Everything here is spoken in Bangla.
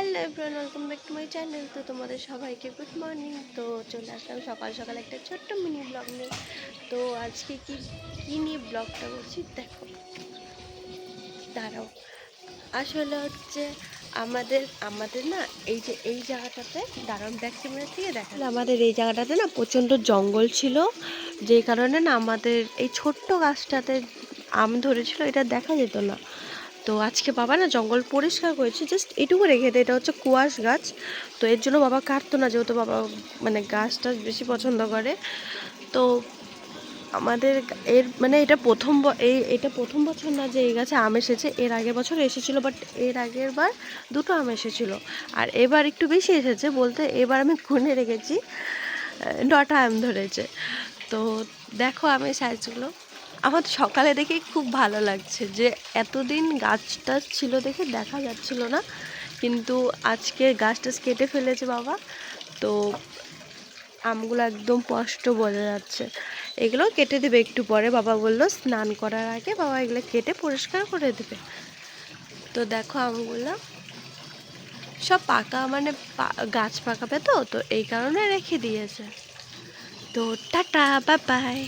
Hello everyone, welcome back to my channel. তো তোমাদের সবাইকে গুড মর্নিং। তো চলে আসলাম সকাল সকাল একটা ছোট্ট মিনি ব্লগ নিয়ে। তো আজকে কি নিয়ে ব্লগটা করছি দেখো, দাঁড়াও। আসলে হচ্ছে আমাদের আমাদের না এই জায়গাটাতে, দাঁড়ান ব্যাক ক্যামেরা থেকে দেখা, আমাদের এই জায়গাটাতে না প্রচণ্ড জঙ্গল ছিল, যেই কারণে না আমাদের এই ছোট্ট গাছটাতে আম ধরেছিল, এটা দেখা যেত না। তো আজকে বাবা না জঙ্গল পরিষ্কার করেছে, জাস্ট এটুকু রেখে দেয়। এটা হচ্ছে কুয়াশ গাছ, তো এর জন্য বাবা কাটতো না, যেহেতু বাবা মানে গাছটা বেশি পছন্দ করে। তো আমাদের এটা প্রথম বছর না যে এই গাছে আম এসেছে, এর আগের বছর এসেছিলো, বাট এর আগের বার দুটো আম এসেছিলো, আর এবার একটু বেশি এসেছে, বলতে এবার আমি গুনে রেখেছি 9টা আম ধরেছে। তো দেখো আমের সাইজগুলো, আমার সকালে দেখে খুব ভালো লাগছে যে এতদিন গাছটা ছিল দেখে দেখা যাচ্ছিল না, কিন্তু আজকে গাছটা কেটে ফেলেছে বাবা। তো আমগুলো একদম স্পষ্ট বোঝা যাচ্ছে। এগুলো কেটে দেবে একটু পরে, বাবা বললো স্নান করার আগে বাবা এগুলো কেটে পরিষ্কার করে দেবে। তো দেখো আমগুলো সব পাকা, মানে গাছ পাকাবে, তো এই কারণে রেখে দিয়েছে। তো টাটা, বাই বাই।